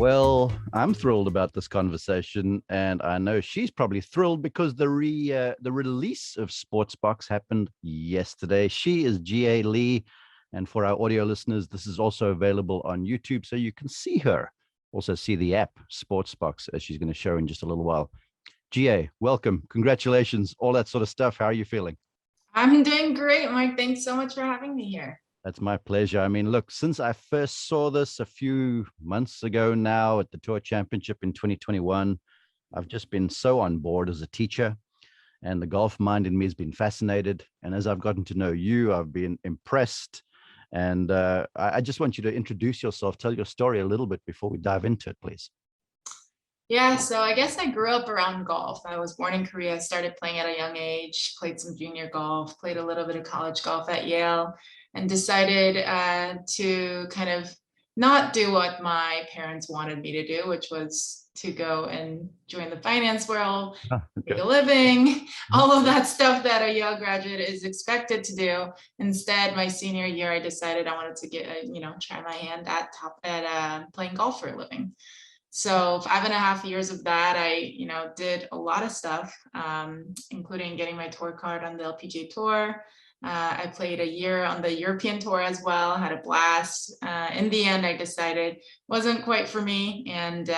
Well, I'm thrilled about this conversation, and I know she's probably thrilled because the release of SportsBox happened yesterday. She is Jeehae Lee, and for our audio listeners, this is also available on YouTube, so you can see her. Also, see the app SportsBox, as she's going to show in just a little while. Jeehae, welcome, congratulations, all that sort of stuff. How are you feeling? I'm doing great, Mike. Thanks so much for having me here. That's my pleasure. I mean, look, since I first saw this a few months ago now at the Tour Championship in 2021, I've just been so on board as a teacher, and the golf mind in me has been fascinated. And as I've gotten to know you, I've been impressed. And I just want you to introduce yourself, tell your story a little bit before we dive into it, please. Yeah, so I guess I grew up around golf. I was born in Korea, started playing at a young age, played some junior golf, played a little bit of college golf at Yale, and decided to kind of not do what my parents wanted me to do, which was to go and join the finance world, make a living, all of that stuff that a Yale graduate is expected to do. Instead, my senior year, I decided I wanted to try my hand at playing golf for a living. So 5.5 years of that, I, did a lot of stuff, including getting my tour card on the LPGA Tour. I played a year on the European Tour as well, had a blast. In the end, I decided wasn't quite for me and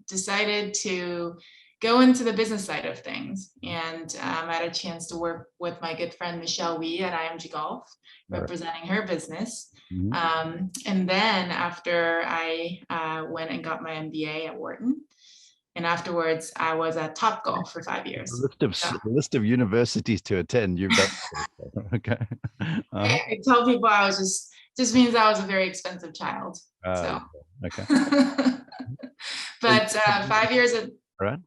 decided to go into the business side of things. And I had a chance to work with my good friend, Michelle Wie at IMG Golf, representing her business. And then after I went and got my MBA at Wharton, and afterwards I was at Topgolf for 5 years. List of universities to attend. You've done okay. I tell people I was just means I was a very expensive child. So okay. But 5 years of right.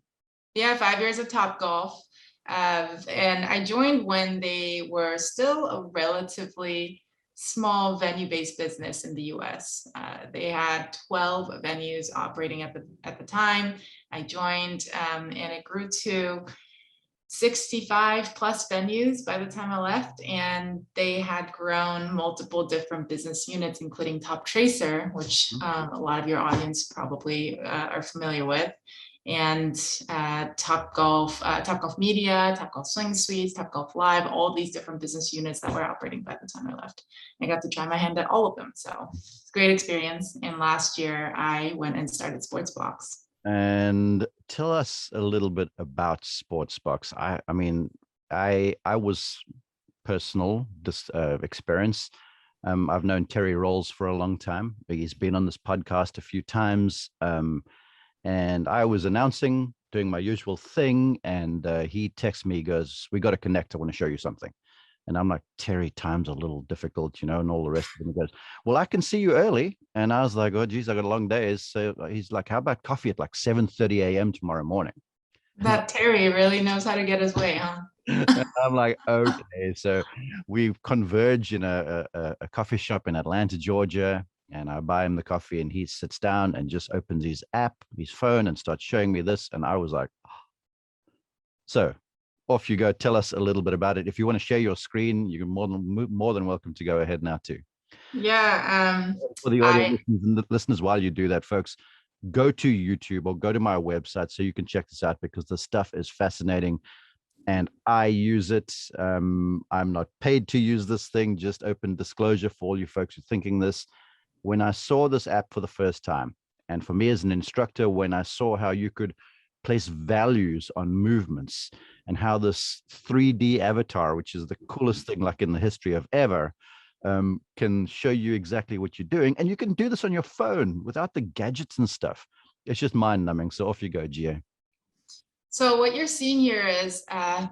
Yeah, 5 years of Topgolf. And I joined when they were still a relatively small venue-based business in the US. They had 12 venues operating at the time. I joined and it grew to 65 plus venues by the time I left, and they had grown multiple different business units, including Top Tracer, which a lot of your audience probably are familiar with, and Top Golf Media, Top Golf Swing Suites, Top Golf Live, all these different business units that were operating by the time I left. I got to try my hand at all of them. So it's a great experience. And last year I went and started SportsBox. And tell us a little bit about SportsBox. I was personal experience. I've known Terry Rolls for a long time. He's been on this podcast a few times. And I was announcing, doing my usual thing, and he texts me, goes, "We got to connect. I want to show you something." And I'm like, "Terry, time's a little difficult, and all the rest of it." He goes, "Well, I can see you early." And I was like, "Oh, geez, I got a long day." So he's like, "How about coffee at like 7:30 a.m. tomorrow morning?" That Terry really knows how to get his way, huh? I'm like, okay. So we converge in a coffee shop in Atlanta, Georgia. And I buy him the coffee, and he sits down and just opens his app, his phone, and starts showing me this. And I was like, oh. So off you go. Tell us a little bit about it. If you want to share your screen, you're more than welcome to go ahead now too. Yeah. For the audio listeners, while you do that, folks, go to YouTube or go to my website so you can check this out, because the stuff is fascinating. And I use it. I'm not paid to use this thing, just open disclosure for all you folks who are thinking this. When I saw this app for the first time, and for me as an instructor, when I saw how you could place values on movements and how this 3D avatar, which is the coolest thing like in the history of ever, can show you exactly what you're doing. And you can do this on your phone without the gadgets and stuff. It's just mind-numbing. So off you go, Jeehae. So what you're seeing here is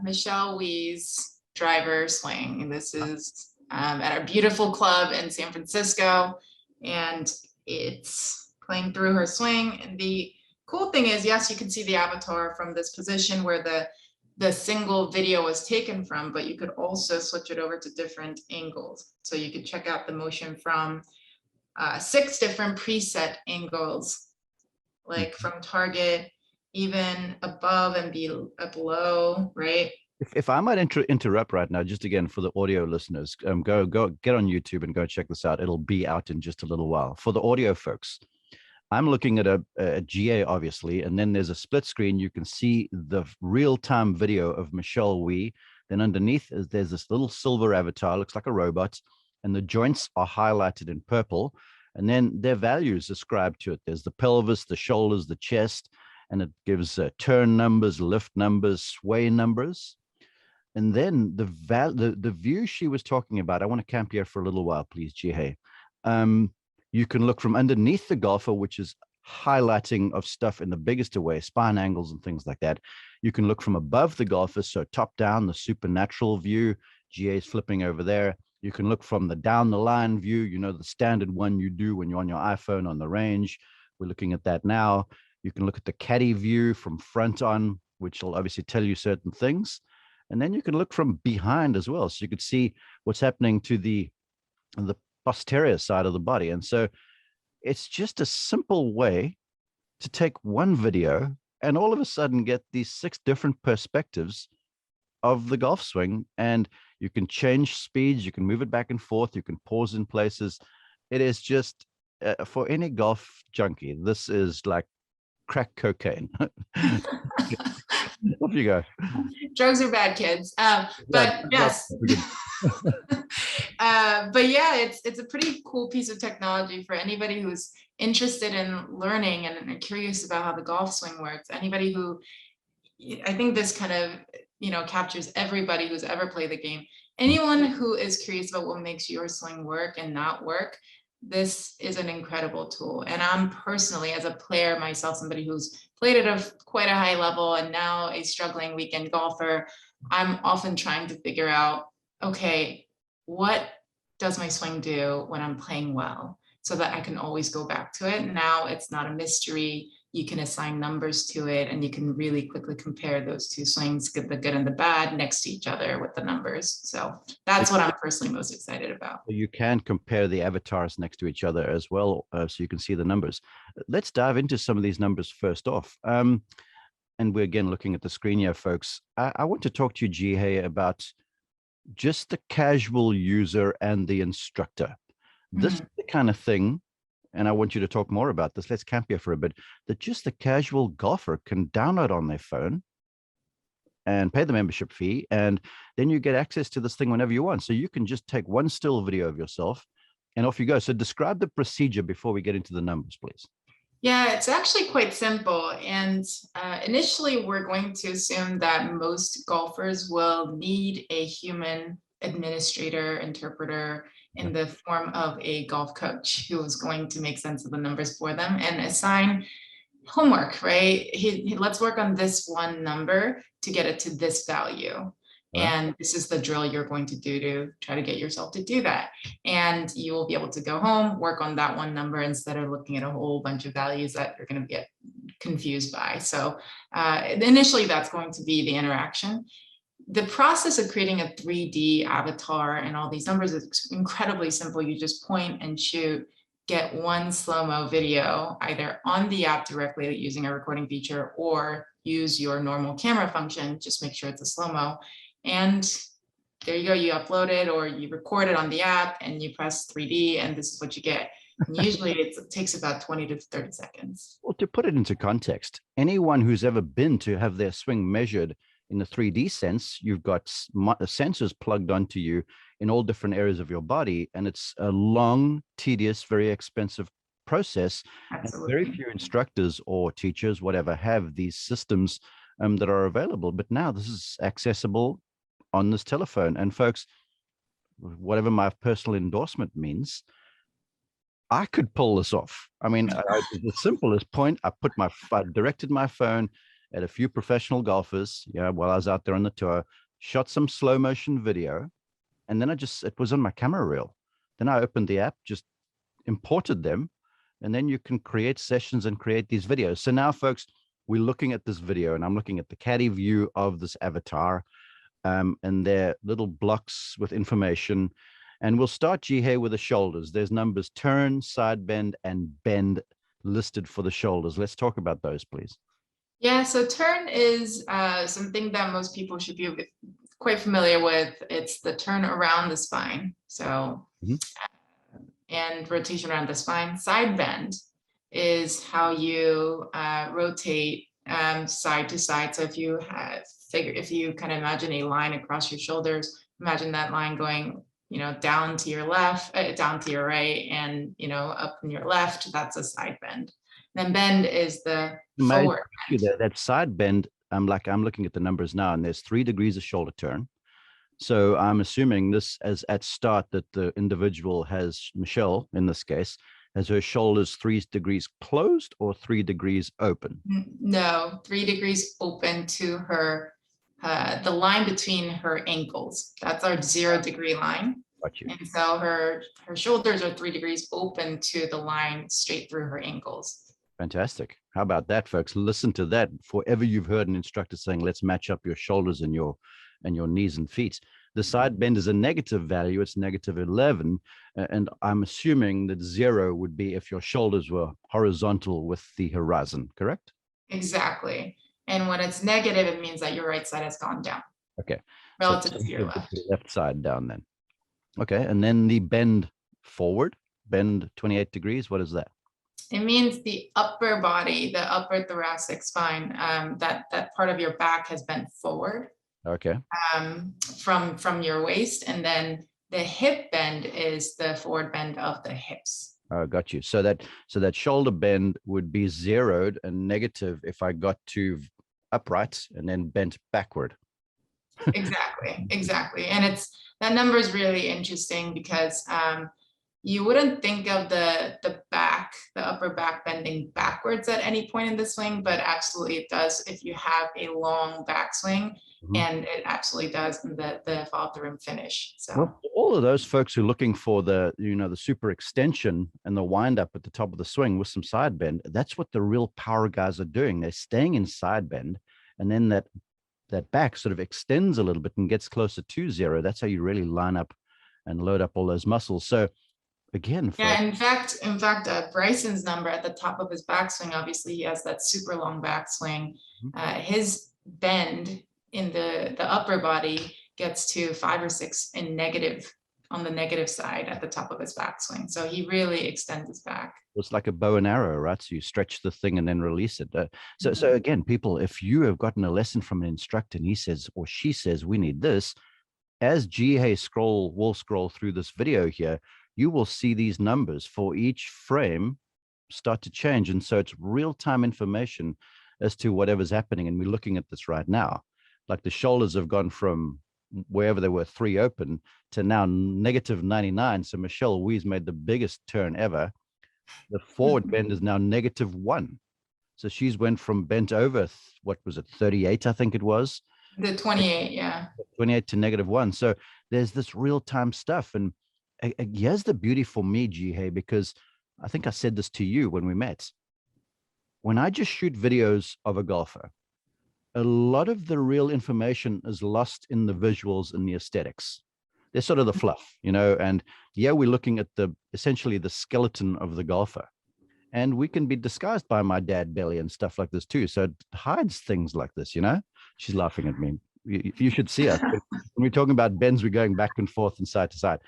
Michelle Wie's driver swing. And this is at our beautiful club in San Francisco. And it's playing through her swing. And the cool thing is, yes, you can see the avatar from this position where the single video was taken from, but you could also switch it over to different angles. So you could check out the motion from 6 different preset angles, like from target, even above and below, right? If I might interrupt right now, just again for the audio listeners, go get on YouTube and go check this out. It'll be out in just a little while. For the audio folks, I'm looking at a GA, obviously, and then there's a split screen. You can see the real-time video of Michelle Wie. Then underneath there's this little silver avatar, looks like a robot, and the joints are highlighted in purple. And then their values ascribed to it. There's the pelvis, the shoulders, the chest, and it gives turn numbers, lift numbers, sway numbers. And then the view she was talking about, I want to camp here for a little while, please, Jeehae. You can look from underneath the golfer, which is highlighting of stuff in the biggest of ways, spine angles and things like that. You can look from above the golfer, so top down, the supernatural view. GA is flipping over there. You can look from the down the line view, you know, the standard one you do when you're on your iPhone on the range. We're looking at that now. You can look at the caddy view from front on, which will obviously tell you certain things. And then you can look from behind as well. So you could see what's happening to the posterior side of the body. And so it's just a simple way to take one video and all of a sudden get these 6 different perspectives of the golf swing. And you can change speeds, you can move it back and forth, you can pause in places. It is just, for any golf junkie, this is like crack cocaine. Off you go. Drugs are bad, kids. But yes. But yeah, it's a pretty cool piece of technology for anybody who's interested in learning and curious about how the golf swing works. Anybody who, I think this kind of, you know, captures everybody who's ever played the game. Anyone who is curious about what makes your swing work and not work, this is an incredible tool. And I'm personally, as a player myself, somebody who's played at quite a high level and now a struggling weekend golfer, I'm often trying to figure out, okay, what does my swing do when I'm playing well, so that I can always go back to it. Now it's not a mystery. You can assign numbers to it and you can really quickly compare those two swings, the good and the bad, next to each other with the numbers. So that's what I'm personally most excited about. You can compare the avatars next to each other as well, so you can see the numbers. Let's dive into some of these numbers first off. And we're again looking at the screen here, folks. I want to talk to you, Jeehae, about just the casual user and the instructor. This is the kind of thing, and I want you to talk more about this. Let's camp here for a bit. That just the casual golfer can download on their phone and pay the membership fee, and then you get access to this thing whenever you want. So you can just take one still video of yourself and off you go. So describe the procedure before we get into the numbers, please. Yeah, it's actually quite simple. And initially, we're going to assume that most golfers will need a human administrator, interpreter in the form of a golf coach who is going to make sense of the numbers for them and assign homework, right? Let's work on this one number to get it to this value. And this is the drill you're going to do to try to get yourself to do that. And you will be able to go home, work on that one number instead of looking at a whole bunch of values that you're going to get confused by. So initially, that's going to be the interaction. The process of creating a 3D avatar and all these numbers is incredibly simple. You just point and shoot, get one slow-mo video, either on the app directly using a recording feature or use your normal camera function, just make sure it's a slow-mo. And there you go, you upload it or you record it on the app and you press 3D and this is what you get. And usually it takes about 20 to 30 seconds. Well, to put it into context, anyone who's ever been to have their swing measured in the 3D sense, you've got sensors plugged onto you in all different areas of your body. And it's a long, tedious, very expensive process. Absolutely. Very few instructors or teachers, whatever, have these systems that are available. But now this is accessible on this telephone. And folks, whatever my personal endorsement means, I could pull this off. I mean, the simplest point, I directed my phone at a few professional golfers, while I was out there on the tour, shot some slow motion video, and then it was on my camera reel. Then I opened the app, just imported them, and then you can create sessions and create these videos. So now, folks, we're looking at this video, and I'm looking at the caddy view of this avatar, and they're little blocks with information. And we'll start, Jeehae, with the shoulders. There's numbers turn, side bend, and bend listed for the shoulders. Let's talk about those, please. Yeah, so turn is something that most people should be quite familiar with. It's the turn around the spine. So, and rotation around the spine. Side bend is how you rotate side to side. So if you if you kind of imagine a line across your shoulders, imagine that line going, down to your left, down to your right, and up in your left. That's a side bend. Then bend is the forward bend. That side bend. I'm looking at the numbers now, and there's 3 degrees of shoulder turn. So I'm assuming this as at start that the individual has, Michelle in this case, has her shoulders 3 degrees closed or 3 degrees open? No, 3 degrees open to her, the line between her ankles. That's our 0 degree line. Got you. And so her shoulders are 3 degrees open to the line straight through her ankles. Fantastic. How about that, folks? Listen to that. Forever you've heard an instructor saying, let's match up your shoulders and your knees and feet. The side bend is a negative value. It's negative 11. And I'm assuming that 0 would be if your shoulders were horizontal with the horizon, correct? Exactly. And when it's negative, it means that your right side has gone down. Okay. Relative to your left. The left side down then. Okay. And then the bend forward, bend 28 degrees. What is that? It means the upper body, the upper thoracic spine, that part of your back has bent forward. Okay. From your waist, and then the hip bend is the forward bend of the hips. Oh, got you. So that shoulder bend would be zeroed and negative if I got to upright and then bent backward. Exactly. And that number is really interesting because you wouldn't think of the upper back bending backwards at any point in the swing, but absolutely it does if you have a long backswing. Mm-hmm. And it absolutely does in the follow through and finish. So well, all of those folks who are looking for the super extension and the wind up at the top of the swing with some side bend, that's what the real power guys are doing. They're staying in side bend, and then that back sort of extends a little bit and gets closer to 0. That's how you really line up and load up all those muscles. So again, yeah, in fact, Bryson's number at the top of his backswing, obviously he has that super long backswing. Mm-hmm. His bend in the upper body gets to 5 or 6 in negative on the negative side at the top of his backswing. So he really extends his back. It's like a bow and arrow, right? So you stretch the thing and then release it. So again, people, if you have gotten a lesson from an instructor and he says or she says, we need this, as Jeehae will scroll through this video here, you will see these numbers for each frame start to change. And so it's real-time information as to whatever's happening. And we're looking at this right now. Like the shoulders have gone from wherever they were 3 open to now negative 99. So Michelle Wie's made the biggest turn ever. The forward bend is now negative 1. So she's went from bent over, what was it, 38, I think it was? The 28, yeah. 28 to negative 1. So there's this real-time stuff. And here's the beauty for me, Jeehae, because I think I said this to you when we met. When I just shoot videos of a golfer, a lot of the real information is lost in the visuals and the aesthetics. They're sort of the fluff, and yeah, we're looking at essentially the skeleton of the golfer. And we can be disguised by my dad belly and stuff like this too. So it hides things like this, She's laughing at me. You should see us. When we're talking about bends, we're going back and forth and side to side.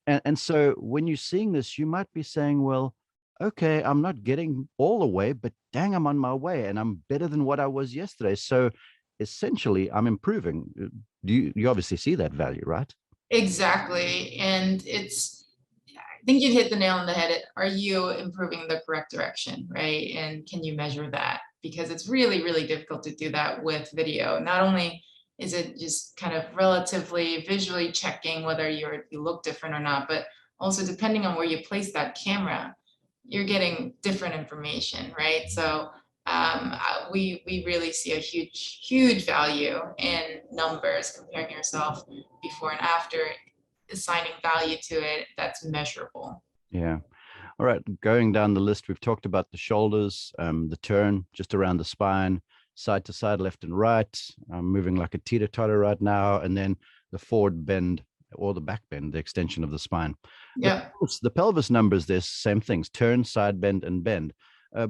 And so when you're seeing this, you might be saying, well, okay, I'm not getting all the way, but dang, I'm on my way and I'm better than what I was yesterday. So essentially I'm improving. You obviously see that value, right? Exactly. And I think you hit the nail on the head. Are you improving the correct direction, right? And can you measure that? Because it's really, really difficult to do that with video. Not only is it just kind of relatively visually checking whether you look different or not, but also depending on where you place that camera, you're getting different information, right? So we really see a huge value in numbers, comparing yourself before and after, assigning value to it that's measurable. Yeah. All right. Going down the list, we've talked about the shoulders, the turn just around the spine, side to side, left and right. I'm moving like a teeter-totter right now. And then the forward bend or the back bend, the extension of the spine. Yeah. The pelvis numbers, there's same things, turn, side bend, and bend.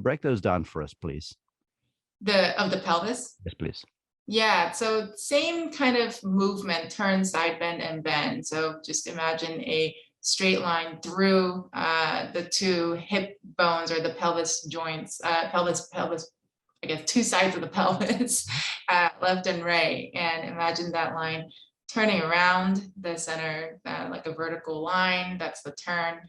Break those down for us, please. Of the pelvis? Yes, please. Yeah, so same kind of movement, turn, side bend, and bend. So just imagine a straight line through the two hip bones or the pelvis joints, pelvis, I guess two sides of the pelvis, left and right. And imagine that line turning around the center like a vertical line. That's the turn.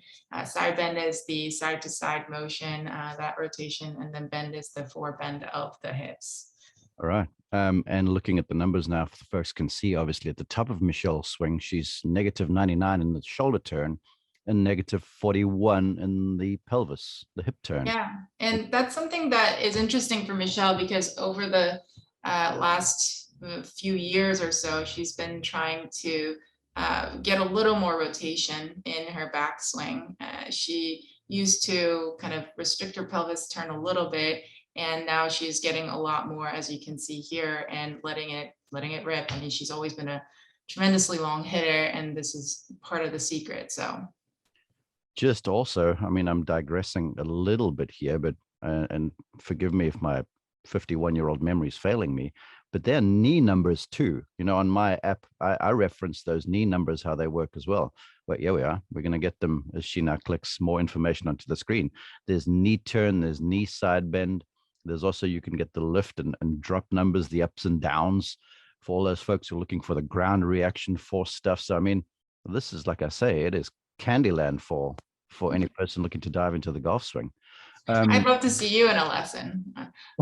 Side bend is the side to side motion, that rotation, and then bend is the forward bend of the hips. All right. And looking at the numbers now, folks can see obviously at the top of Michelle's swing, she's -99 in the shoulder turn and -41 in the pelvis, the hip turn. Yeah, and that's something that is interesting for Michelle, because over the last few years or so, she's been trying to get a little more rotation in her backswing. She used to kind of restrict her pelvis turn a little bit, and now she's getting a lot more, as you can see here, and letting it rip. I mean, she's always been a tremendously long hitter, and this is part of the secret. So just also, I mean, I'm digressing a little bit here, but and forgive me if my 51-year-old memory is failing me, but they're knee numbers too. You know, on my app, I reference those knee numbers, how they work as well. But here we are. We're going to get them as she now clicks more information onto the screen. There's knee turn, there's knee side bend. There's also, you can get the lift and drop numbers, the ups and downs for all those folks who are looking for the ground reaction force stuff. So, I mean, this is, like I say, it is Candyland for any person looking to dive into the golf swing. I'd love to see you in a lesson.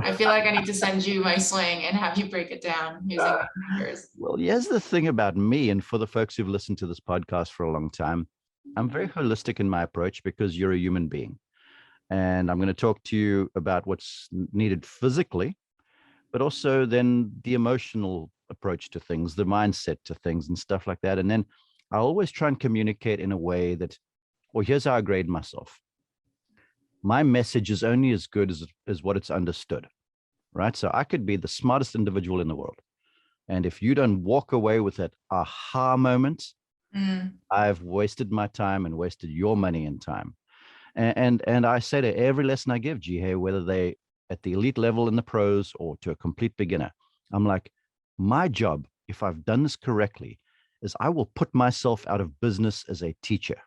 I feel like I need to send you my swing and have you break it down using numbers. Well, here's the thing about me, and for the folks who've listened to this podcast for a long time, I'm very holistic in my approach because you're a human being. And I'm going to talk to you about what's needed physically, but also then the emotional approach to things, the mindset to things and stuff like that. And then I always try and communicate in a way that, well, here's how I grade myself. My message is only as good as what it's understood, right? So I could be the smartest individual in the world. And if you don't walk away with that aha moment, I've wasted my time and wasted your money and time. And I say to every lesson I give, Jeehae, whether they at the elite level in the pros or to a complete beginner, I'm like, my job, if I've done this correctly, is I will put myself out of business as a teacher.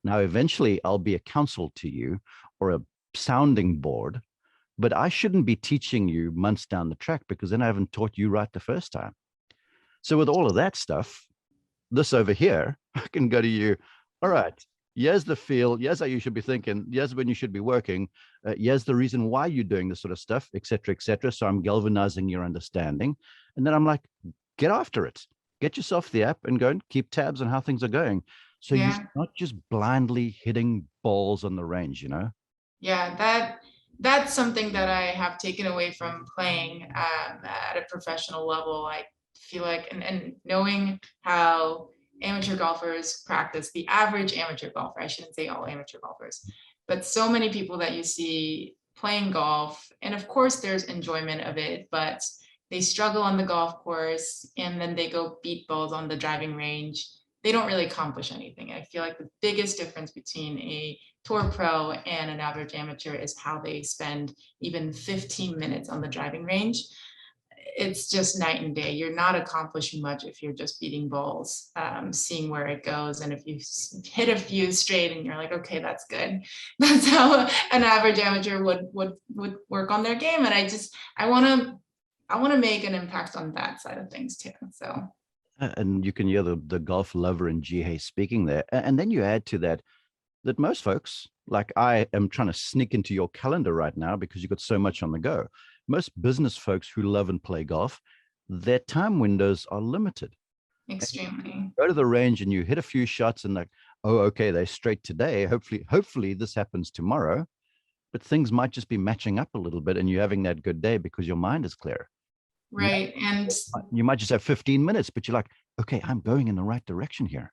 Now, eventually I'll be a counsel to you or a sounding board, but I shouldn't be teaching you months down the track, because then I haven't taught you right the first time. So with all of that stuff, this over here, I can go to you, all right, here's the feel, here's how you should be thinking, here's when you should be working, here's the reason why you're doing this sort of stuff, et cetera, et cetera. So I'm galvanizing your understanding. And then I'm like, get after it. Get yourself the app and go and keep tabs on how things are going. So you're not just blindly hitting balls on the range, you know? Yeah, that's something that I have taken away from playing at a professional level. I feel like, and knowing how amateur golfers practice, the average amateur golfer, I shouldn't say all amateur golfers, but so many people that you see playing golf, and of course there's enjoyment of it, but they struggle on the golf course and then they go beat balls on the driving range. They don't really accomplish anything. I feel like the biggest difference between a tour pro and an average amateur is how they spend even 15 minutes on the driving range. It's just night and day. You're not accomplishing much if you're just beating balls, seeing where it goes. And if you hit a few straight and you're like, okay, that's good. That's how an average amateur would work on their game. And I want to make an impact on that side of things too. So. And you can hear the golf lover in Jeehae speaking there. And then you add to that most folks, like I am trying to sneak into your calendar right now because you've got so much on the go. Most business folks who love and play golf, their time windows are limited. Extremely. You go to the range and you hit a few shots and like, oh, okay, they're straight today. Hopefully this happens tomorrow. But things might just be matching up a little bit and you're having that good day because your mind is clear. Right. And you might just have 15 minutes, but you're like, okay, I'm going in the right direction here.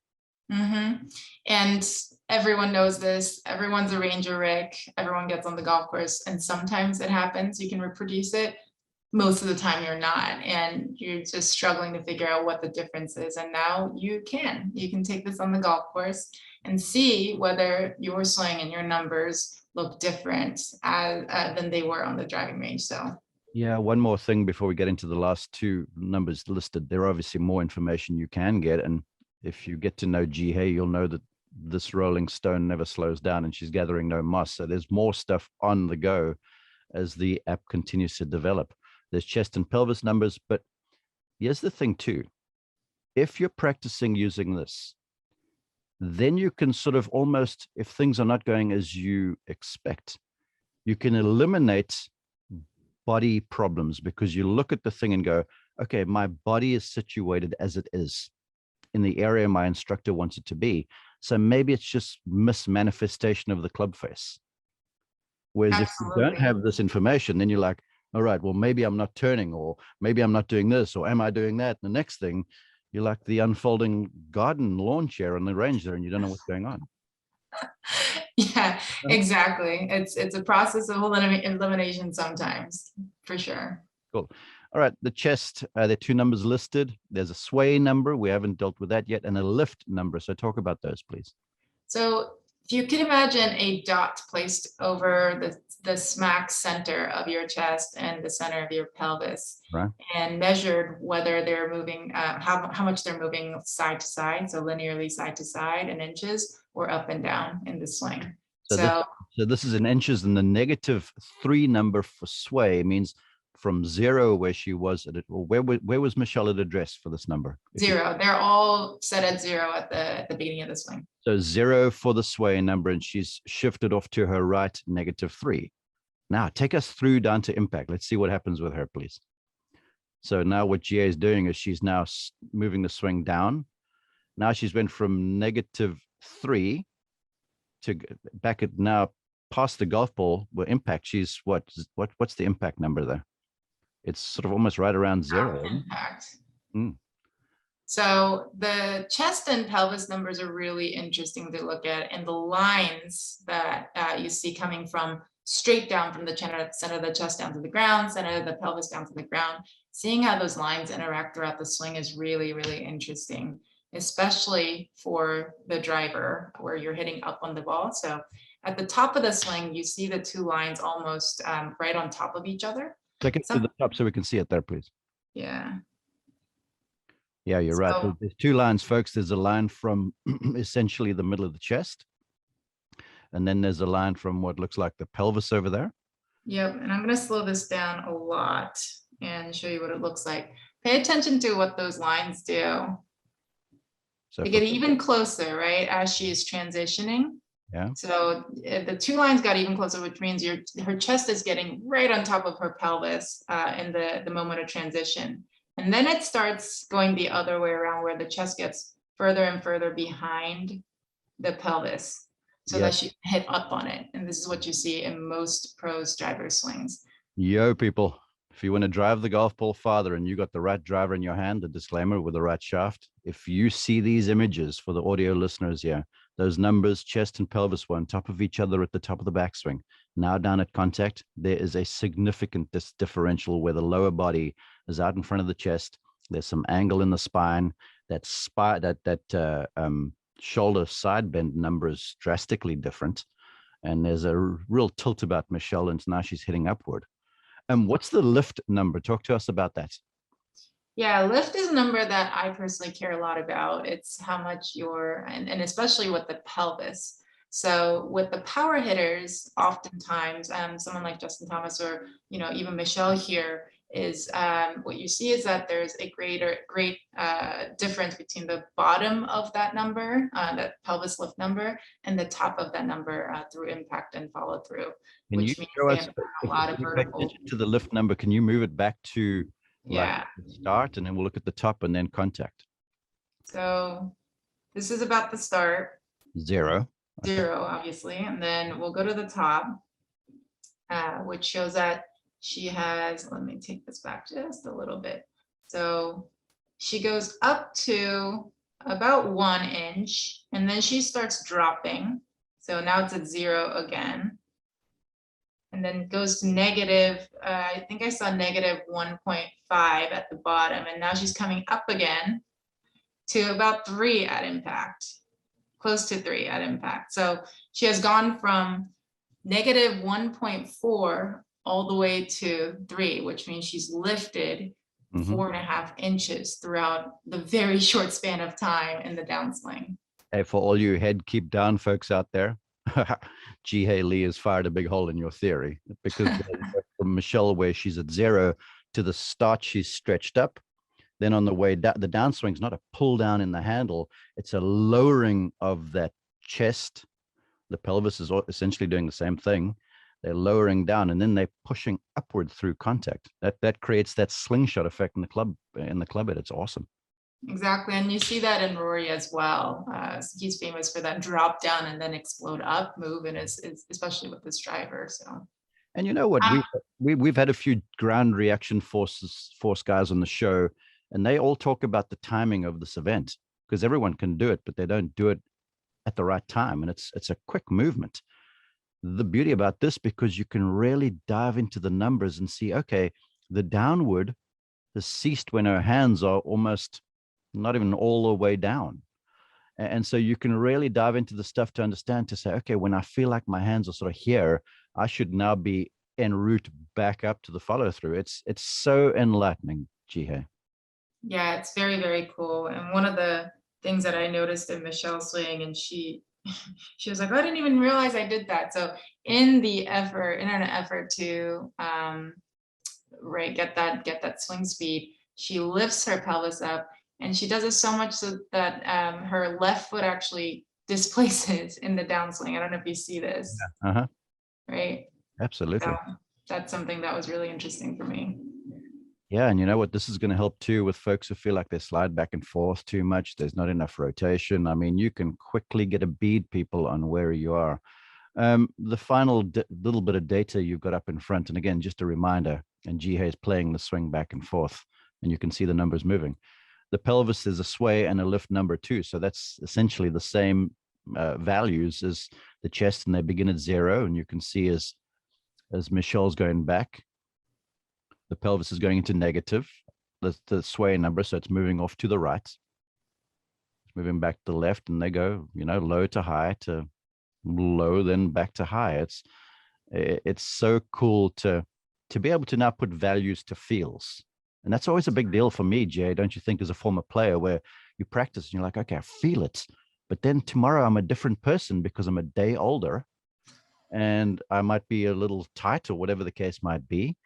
And everyone knows this. Everyone's a ranger, Rick. Everyone gets on the golf course. And sometimes it happens. You can reproduce it. Most of the time you're not. And you're just struggling to figure out what the difference is. And now you can take this on the golf course and see whether your swing and your numbers look different than they were on the driving range. So. Yeah, one more thing before we get into the last two numbers listed. There are obviously more information you can get. And if you get to know Jeehae, you'll know that this rolling stone never slows down, and she's gathering no moss. So there's more stuff on the go as the app continues to develop. There's chest and pelvis numbers, but here's the thing too. If you're practicing using this, then you can sort of almost, if things are not going as you expect, you can eliminate body problems, because you look at the thing and go, okay, my body is situated as it is in the area my instructor wants it to be. So maybe it's just mismanifestation of the club face. Whereas if you don't Absolutely. have this information, then you're like, all right, well, maybe I'm not turning, or maybe I'm not doing this, or am I doing that? And the next thing, you're like the unfolding garden lawn chair on the range there, and you don't know what's going on. Yeah, exactly. It's a process of elimination sometimes, for sure. Cool. All right, the chest, there are two numbers listed. There's a sway number. We haven't dealt with that yet, and a lift number. So talk about those, please. So if you can imagine a dot placed over the smack center of your chest and the center of your pelvis, Right. and measured whether they're moving, how much they're moving side to side, so linearly side to side in inches, or up and down in the swing. So this is in inches, and the -3 number for sway means from 0 where she was at it. Or where was Michelle at address for this number? 0. They're all set at 0 at the beginning of the swing. So 0 for the sway number, and she's shifted off to her right, -3. Now take us through down to impact. Let's see what happens with her, please. So now what Jeehae is doing is she's now moving the swing down. Now she's went from -3 to back at now past the golf ball where impact. She's what's the impact number there? It's sort of almost right around 0. Impact. Mm. So the chest and pelvis numbers are really interesting to look at, and the lines that you see coming from straight down from the center of the chest down to the ground, center of the pelvis down to the ground. Seeing how those lines interact throughout the swing is really, really interesting, especially for the driver where you're hitting up on the ball. So at the top of the swing, you see the two lines almost right on top of each other. Take it to the top so we can see it there, please. Yeah. Yeah, you're right. There's two lines, folks. There's a line from essentially the middle of the chest, and then there's a line from what looks like the pelvis over there. Yep, and I'm going to slow this down a lot and show you what it looks like. Pay attention to what those lines do. So they get even closer, right, as she is transitioning. Yeah. So the two lines got even closer, which means her chest is getting right on top of her pelvis in the moment of transition. And then it starts going the other way around, where the chest gets further and further behind the pelvis, so that she can hit up on it. And this is what you see in most pros driver swings. Yo, people, if you want to drive the golf ball farther and you got the right driver in your hand, the disclaimer with the right shaft, if you see these images for the audio listeners here, those numbers, chest and pelvis, were on top of each other at the top of the backswing. Now down at contact, there is a significant differential where the lower body is out in front of the chest. There's some angle in the spine. That shoulder side bend number is drastically different. And there's a real tilt about Michelle, and now she's hitting upward. And what's the lift number? Talk to us about that. Yeah, lift is a number that I personally care a lot about. It's how much and especially with the pelvis. So with the power hitters, oftentimes, someone like Justin Thomas, or even Michelle here, is what you see is that there's a great difference between the bottom of that number, that pelvis lift number, and the top of that number through impact and follow through. Can you show us a lot of vertical to the lift number? Can you move it back to start, and then we'll look at the top and then contact? So this is about the start. 0. Okay. 0, obviously, and then we'll go to the top, which shows that she has, let me take this back just a little bit. So she goes up to about 1 inch, and then she starts dropping. So now it's at 0 again. And then goes to negative, I think I saw -1.5 at the bottom. And now she's coming up again to about 3 at impact, close to 3 at impact. So she has gone from -1.4 all the way to 3, which means she's lifted 4.5 inches throughout the very short span of time in the downswing. Hey, for all you head keep down folks out there, Jeehae Lee has fired a big hole in your theory, because from Michelle, where she's at 0 to the start, she's stretched up. Then on the way down, the downswing is not a pull down in the handle, it's a lowering of that chest. The pelvis is essentially doing the same thing. They're lowering down and then they're pushing upward through contact. That creates that slingshot effect in the club head. It's awesome. Exactly, and you see that in Rory as well. He's famous for that drop down and then explode up move, and it's especially with this driver. So, and you know what, we've had a few ground reaction force guys on the show, and they all talk about the timing of this event, because everyone can do it, but they don't do it at the right time, and it's a quick movement. The beauty about this, because you can really dive into the numbers and see, okay, the downward has ceased when her hands are almost not even all the way down. And so you can really dive into the stuff to understand, to say, okay, when I feel like my hands are sort of here, I should now be en route back up to the follow through. It's so enlightening, Jeehae. Yeah, it's very, very cool. And one of the things that I noticed in Michelle's swing, and she was like, oh, I didn't even realize I did that. So in an effort to get that swing speed, she lifts her pelvis up, and she does it so much so that her left foot actually displaces in the downswing. I don't know if you see this. Uh-huh. Right? Absolutely. So that's something that was really interesting for me. Yeah, and you know what? This is going to help too with folks who feel like they slide back and forth too much. There's not enough rotation. I mean, you can quickly get a bead, people, on where you are. The final little bit of data you've got up in front, and again, just a reminder, and Jeehae is playing the swing back and forth, and you can see the numbers moving. The pelvis is a sway and a lift number 2, so that's essentially the same values as the chest, and they begin at 0, and you can see as Michelle's going back, the pelvis is going into negative, the sway number, so it's moving off to the right. It's moving back to the left, and they go, low to high to low, then back to high. It's so cool to be able to now put values to feels. And that's always a big deal for me, Jay, don't you think, as a former player, where you practice and you're like, okay, I feel it. But then tomorrow I'm a different person because I'm a day older and I might be a little tight or whatever the case might be.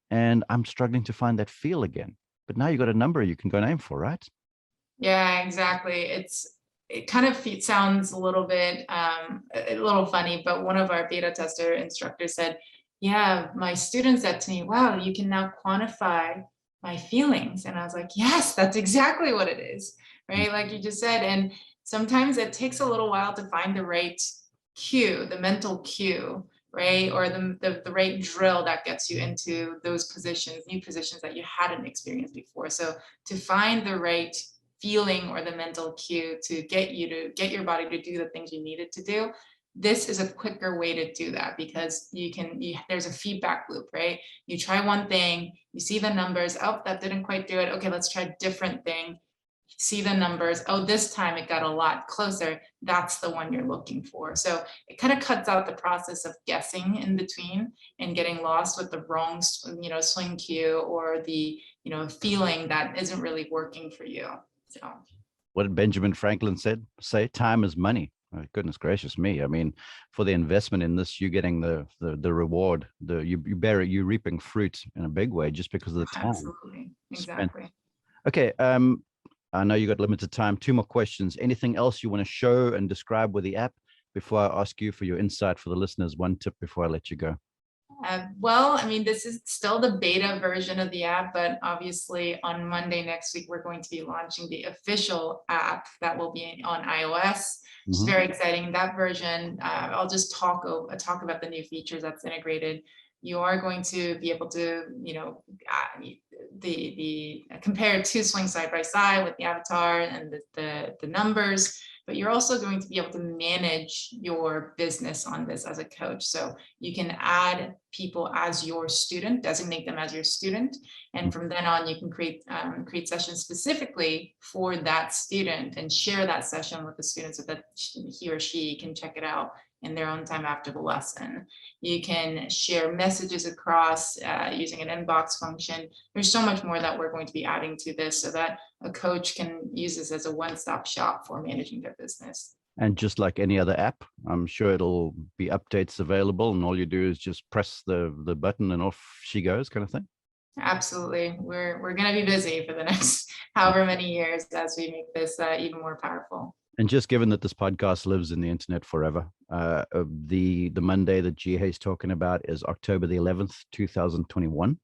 And I'm struggling to find that feel again. But now you've got a number you can go aim for, right? Yeah, exactly. It kind of sounds a little bit a little funny, but one of our beta tester instructors said, yeah, my student said to me, wow, you can now quantify my feelings. And I was like, yes, that's exactly what it is, right? Like you just said. And sometimes it takes a little while to find the right cue, the mental cue, right? Or the right drill that gets you into those positions, new positions that you hadn't experienced before. So to find the right feeling or the mental cue to get your body to do the things you need it to do, this is a quicker way to do that, because there's a feedback loop, right? You try one thing, you see the numbers, oh, that didn't quite do it, okay, let's try a different thing, see the numbers, oh, this time it got a lot closer, that's the one you're looking for. So it kind of cuts out the process of guessing in between and getting lost with the wrong swing cue, or the feeling that isn't really working for you. So what did Benjamin Franklin say? Time is money. Oh, goodness gracious me. I mean, for the investment in this, you're getting the reward. You're reaping fruit in a big way just because of the time. Absolutely. Exactly. Spent. Okay. I know you got limited time. 2 more questions. Anything else you want to show and describe with the app before I ask you for your insight for the listeners? One tip before I let you go. Well, I mean, this is still the beta version of the app, but obviously on Monday next week, we're going to be launching the official app that will be on iOS, which is very exciting. That version, I'll just talk about the new features that's integrated. You are going to be able to, compare 2 swings side by side with the avatar and the numbers, but you're also going to be able to manage your business on this as a coach. So you can add people as your student, designate them as your student. And from then on, you can create sessions specifically for that student and share that session with the student so that he or she can check it out in their own time after the lesson. You can share messages across using an inbox function. There's so much more that we're going to be adding to this so that a coach can use this as a one-stop shop for managing their business. And just like any other app, I'm sure it'll be updates available, and all you do is just press the button and off she goes, kind of thing. Absolutely. We're going to be busy for the next however many years as we make this even more powerful. And just given that this podcast lives in the internet forever, the Monday that Jeehae is talking about is October the 11th, 2021.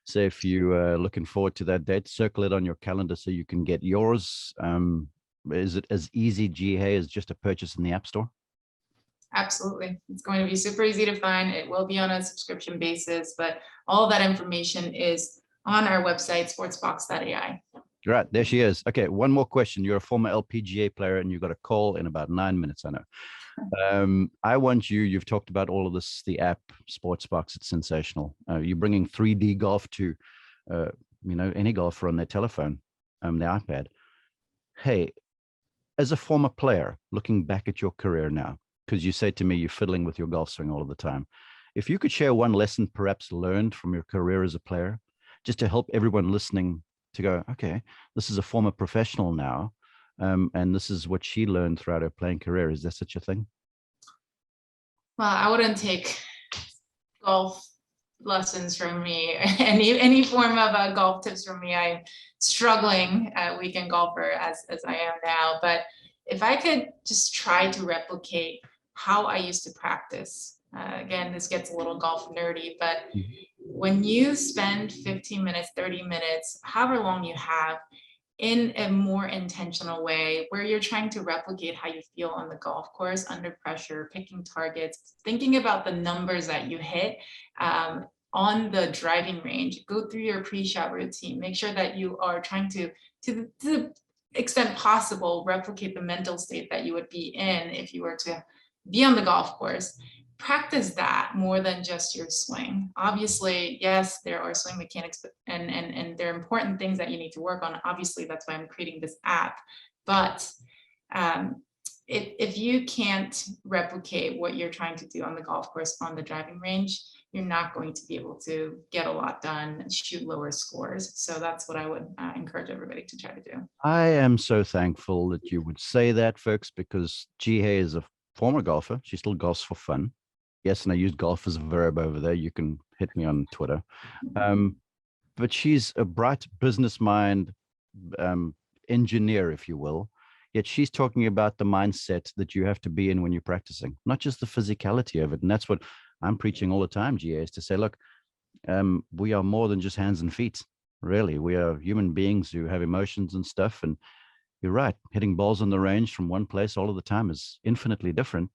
So if you're looking forward to that date, circle it on your calendar so you can get yours. Is it as easy, Jeehae, as just a purchase in the App Store? Absolutely. It's going to be super easy to find. It will be on a subscription basis, but all of that information is on our website, SportsBox.ai. Right, there she is. Okay, one more question. You're a former LPGA player and you've got a call in about 9 minutes, I know. I want you've talked about all of this, the app, SportsBox, it's sensational. You're bringing 3D golf to, any golfer on their telephone, their iPad. Hey, as a former player, looking back at your career now, because you say to me you're fiddling with your golf swing all of the time, if you could share one lesson perhaps learned from your career as a player, just to help everyone listening to go, okay, this is a former professional now, and this is what she learned throughout her playing career. Is there such a thing? Well, I wouldn't take golf lessons from me, any form of golf tips from me. I'm struggling weekend golfer as I am now, but if I could just try to replicate how I used to practice, again, this gets a little golf nerdy, but when you spend 15 minutes, 30 minutes, however long you have, in a more intentional way, where you're trying to replicate how you feel on the golf course under pressure, picking targets, thinking about the numbers that you hit on the driving range, go through your pre-shot routine, make sure that you are trying to the extent possible, replicate the mental state that you would be in if you were to be on the golf course. Practice that more than just your swing. Obviously, yes, there are swing mechanics and there are important things that you need to work on. Obviously, that's why I'm creating this app. But if you can't replicate what you're trying to do on the golf course on the driving range, you're not going to be able to get a lot done and shoot lower scores. So that's what I would encourage everybody to try to do. I am so thankful that you would say that, folks, because Jeehae is a former golfer. She still golfs for fun. Yes, and I use golf as a verb over there. You can hit me on Twitter. But she's a bright business mind, engineer, if you will. Yet she's talking about the mindset that you have to be in when you're practicing, not just the physicality of it. And that's what I'm preaching all the time, Jeehae, is to say, look, we are more than just hands and feet. Really, we are human beings who have emotions and stuff. And you're right, hitting balls on the range from one place all of the time is infinitely different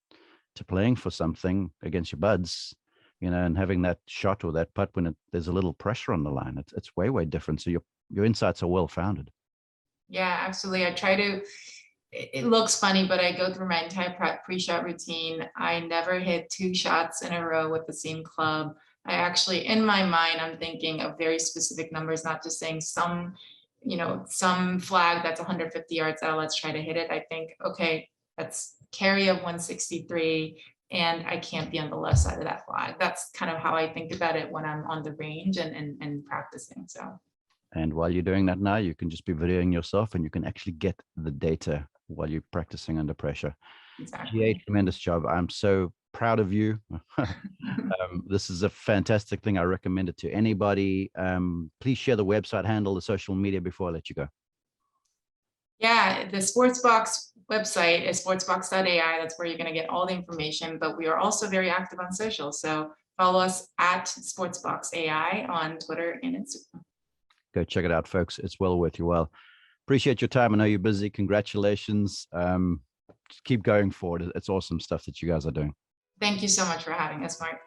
to playing for something against your buds, and having that shot or that putt when there's a little pressure on the line. It's way, way different. So your insights are well-founded. Yeah, absolutely. I try to, it looks funny, but I go through my entire pre-shot routine. I never hit 2 shots in a row with the same club. I actually, in my mind, I'm thinking of very specific numbers, not just saying some flag that's 150 yards out, let's try to hit it. I think, okay, that's carry of 163 and I can't be on the left side of that flag. That's kind of how I think about it when I'm on the range and practicing. So, and while you're doing that now, you can just be videoing yourself and you can actually get the data while you're practicing under pressure. Exactly. Jeehae, tremendous job. I'm so proud of you. This is a fantastic thing. I recommend it to anybody. Please share the website handle, the social media before I let you go. Yeah, the SportsBox website is sportsbox.ai. That's where you're going to get all the information, but we are also very active on social. So follow us at SportsBoxAI on Twitter and Instagram. Go check it out, folks. It's well worth your while. Appreciate your time. I know you're busy. Congratulations. Just keep going forward. It's awesome stuff that you guys are doing. Thank you so much for having us, Mark.